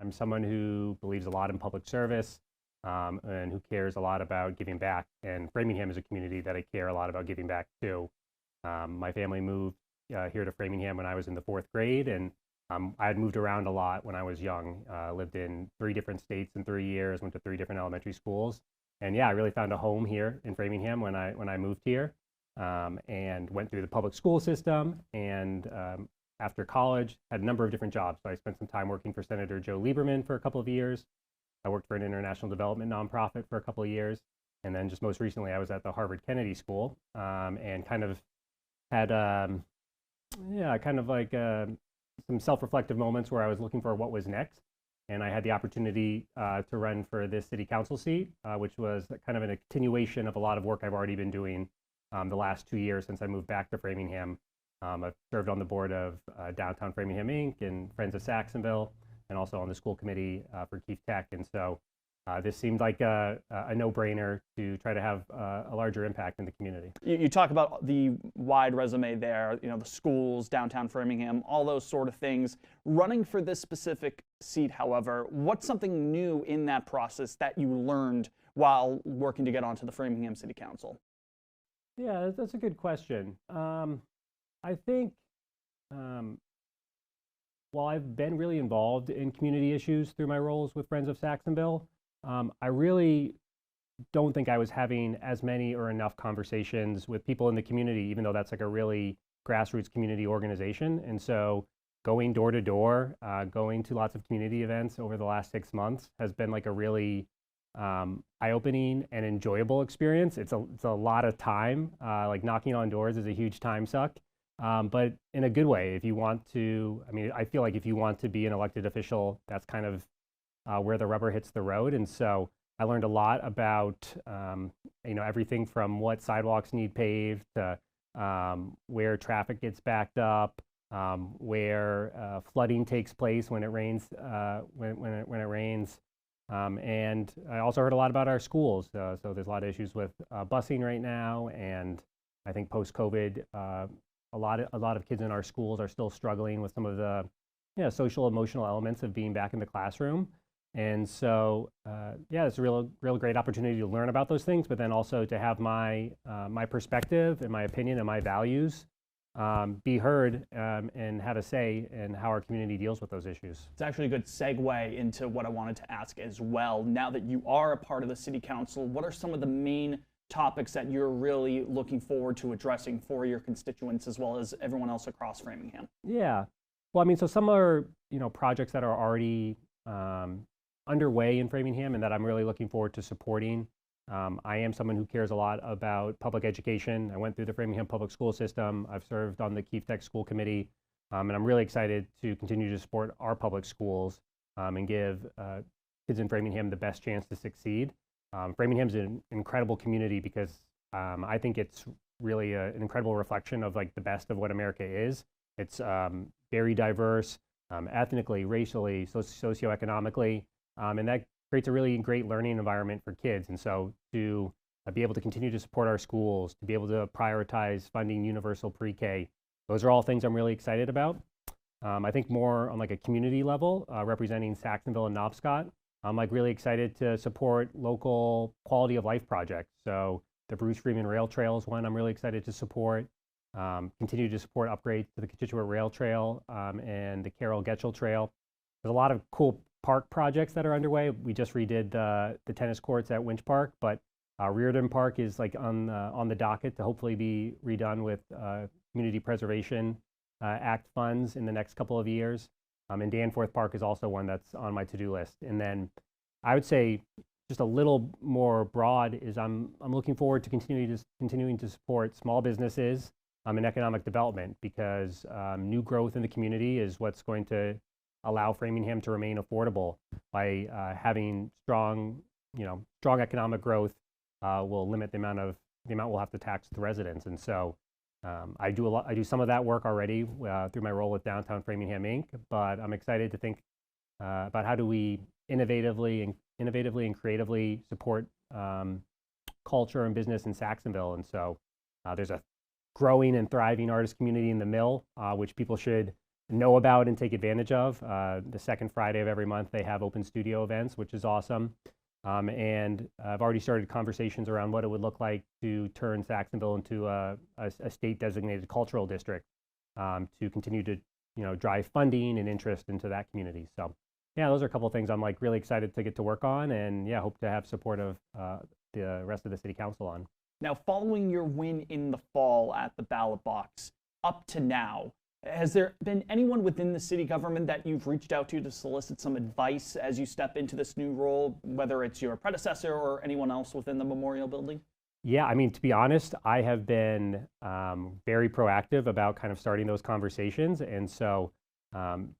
I'm someone who believes a lot in public service and who cares a lot about giving back. And Framingham is a community that I care a lot about giving back to. My family moved here to Framingham when I was in the fourth grade, and I had moved around a lot when I was young. Lived in 3 different states in 3 years, went to 3 different elementary schools, and yeah, I really found a home here in Framingham when I moved here, and went through the public school system. And after college, had a number of different jobs. So I spent some time working for Senator Joe Lieberman for a couple of years. I worked for an international development nonprofit for a couple of years, and then just most recently, I was at the Harvard Kennedy School, and kind of had yeah, kind of like some self-reflective moments where I was looking for what was next. And I had the opportunity to run for this city council seat, which was kind of a continuation of a lot of work I've already been doing the last 2 years since I moved back to Framingham. I've served on the board of Downtown Framingham Inc. and Friends of Saxonville, and also on the school committee for Keefe Tech. And so this seemed like a no-brainer to try to have a larger impact in the community. You talk about the wide resume there, you know, the schools, downtown Framingham, all those sort of things. Running for this specific seat, however, what's something new in that process that you learned while working to get onto the Framingham City Council? Yeah, that's a good question. I think while I've been really involved in community issues through my roles with Friends of Saxonville, I really don't think I was having as many or enough conversations with people in the community, even though that's like a really grassroots community organization. And so going door to door, going to lots of community events over the last 6 months has been like a really eye-opening and enjoyable experience. It's a lot of time. Like knocking on doors is a huge time suck, but in a good way. If you want to, I mean, I feel like if you want to be an elected official, that's kind of where the rubber hits the road. And so I learned a lot about, you know, everything from what sidewalks need paved to where traffic gets backed up, where flooding takes place when it rains, when it rains. And I also heard a lot about our schools. So there's a lot of issues with busing right now, and I think post-COVID, a lot of kids in our schools are still struggling with some of the social emotional elements of being back in the classroom. And so yeah, it's a real great opportunity to learn about those things, but then also to have my my perspective and my opinion and my values be heard and have a say in how our community deals with those issues. It's actually a good segue into what I wanted to ask as well. Now that you are a part of the City Council, what are some of the main topics that you're really looking forward to addressing for your constituents as well as everyone else across Framingham? Yeah, well, I mean, so some are, you know, projects that are already underway in Framingham and that I'm really looking forward to supporting. I am someone who cares a lot about public education. I went through the Framingham public school system. I've served on the Keefe Tech school committee, and I'm really excited to continue to support our public schools and give kids in Framingham the best chance to succeed. Framingham's an incredible community because I think it's really an incredible reflection of like the best of what America is. It's very diverse, ethnically, racially, socioeconomically, and that creates a really great learning environment for kids. And so to be able to continue to support our schools, to be able to prioritize funding universal pre-K, those are all things I'm really excited about. I think more on like a community level, representing Saxonville and Knobscott, I'm like really excited to support local quality of life projects. So the Bruce Freeman Rail Trail is one I'm really excited to support. Continue to support upgrades to the Cochituate Rail Trail and the Carroll Getchell Trail. There's a lot of cool park projects that are underway. We just redid the tennis courts at Winch Park, but Reardon Park is like on the docket to hopefully be redone with Community Preservation Act funds in the next couple of years. And Danforth Park is also one that's on my to-do list. And then I would say just a little more broad is I'm looking forward to continuing to support small businesses and economic development, because new growth in the community is what's going to allow Framingham to remain affordable. By having strong economic growth will limit the amount we'll have to tax the residents. And so I do some of that work already through my role with Downtown Framingham Inc. But I'm excited to think about how do we innovatively and creatively support culture and business in Saxonville. And so there's a growing and thriving artist community in the Mill, which people should know about and take advantage of. The second Friday of every month, they have open studio events, which is awesome. And I've already started conversations around what it would look like to turn Saxonville into a state-designated cultural district, to continue to drive funding and interest into that community. So yeah, those are a couple of things I'm like really excited to get to work on, and yeah, hope to have support of the rest of the city council on. Now, following your win in the fall at the ballot box, up to now, has there been anyone within the city government that you've reached out to solicit some advice as you step into this new role, whether it's your predecessor or anyone else within the Memorial Building? Yeah, I mean, to be honest, I have been very proactive about kind of starting those conversations. And so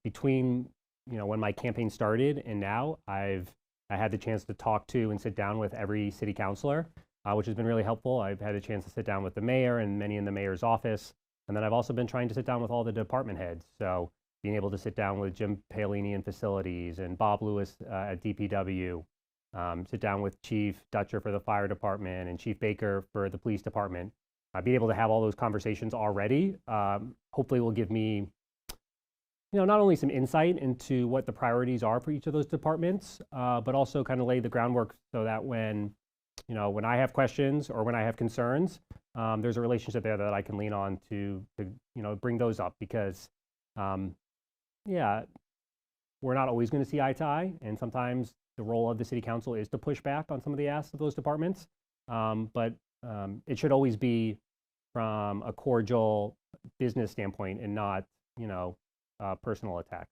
between when my campaign started and now, I had the chance to talk to and sit down with every city councilor, which has been really helpful. I've had a chance to sit down with the mayor and many in the mayor's office. And then I've also been trying to sit down with all the department heads. So being able to sit down with Jim Paolini in facilities and Bob Lewis at DPW, sit down with Chief Dutcher for the fire department and Chief Baker for the police department. Being able to have all those conversations already, hopefully will give me not only some insight into what the priorities are for each of those departments, but also kind of lay the groundwork so that when I have questions or when I have concerns, there's a relationship there that I can lean on to bring those up, because yeah, we're not always going to see eye to eye, and sometimes the role of the city council is to push back on some of the asks of those departments, but it should always be from a cordial business standpoint and not personal attack.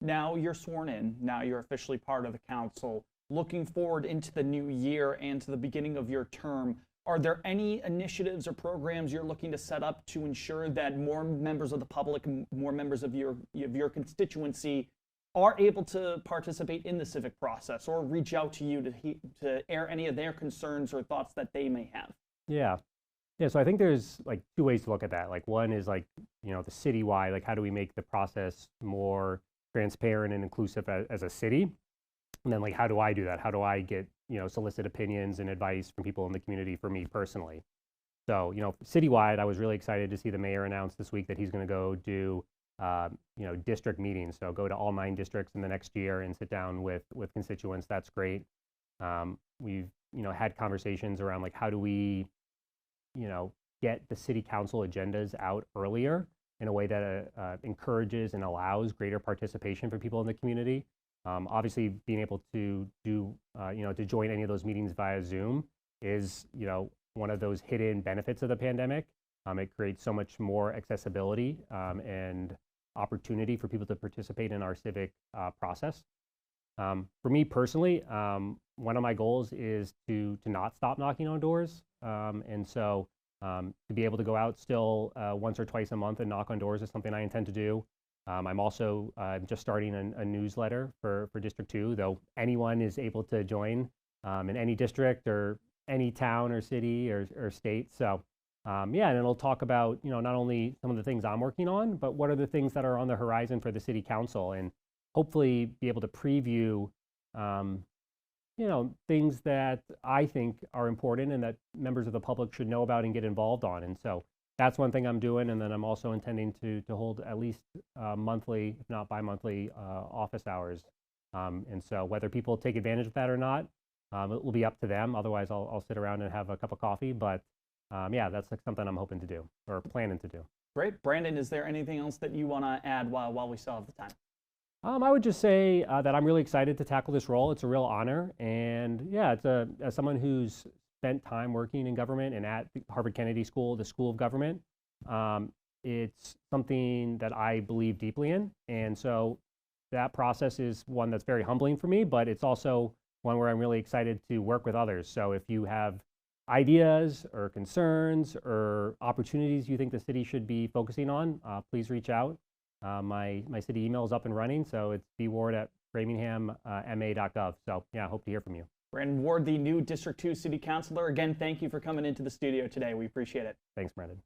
Now you're sworn in, now you're officially part of the council. Looking forward into the new year and to the beginning of your term, are there any initiatives or programs you're looking to set up to ensure that more members of the public, more members of your constituency are able to participate in the civic process or reach out to you to air any of their concerns or thoughts that they may have? Yeah. So I think there's like two ways to look at that. Like one is like, the citywide, like how do we make the process more transparent and inclusive as a city? And then like, how do I do that? How do I get, solicit opinions and advice from people in the community for me personally? So, citywide, I was really excited to see the mayor announce this week that he's going to go do, district meetings. So go to all 9 districts in the next year and sit down with constituents. That's great. We've, had conversations around like, how do we, get the city council agendas out earlier in a way that encourages and allows greater participation for people in the community. Obviously, being able to do, to join any of those meetings via Zoom is, one of those hidden benefits of the pandemic. It creates so much more accessibility and opportunity for people to participate in our civic process. For me personally, one of my goals is to not stop knocking on doors. And so to be able to go out still once or twice a month and knock on doors is something I intend to do. I'm also just starting a newsletter for District 2, though anyone is able to join in any district or any town or city or state. So yeah, and it'll talk about, not only some of the things I'm working on, but what are the things that are on the horizon for the city council, and hopefully be able to preview, things that I think are important and that members of the public should know about and get involved on. And so that's one thing I'm doing. And then I'm also intending to hold at least monthly, if not bi-monthly, office hours. And so whether people take advantage of that or not, it will be up to them. Otherwise, I'll sit around and have a cup of coffee. But yeah, that's like something I'm hoping to do or planning to do. Great. Brandon, is there anything else that you want to add while we still have the time? I would just say that I'm really excited to tackle this role. It's a real honor. And yeah, as someone who's spent time working in government and at the Harvard Kennedy School, the School of Government, it's something that I believe deeply in. And so that process is one that's very humbling for me, but it's also one where I'm really excited to work with others. So if you have ideas or concerns or opportunities you think the city should be focusing on, please reach out. My city email is up and running, so it's bward@framinghamma.gov. So yeah, I hope to hear from you. Brandon Ward, the new District 2 City Councilor. Again, thank you for coming into the studio today. We appreciate it. Thanks, Brandon.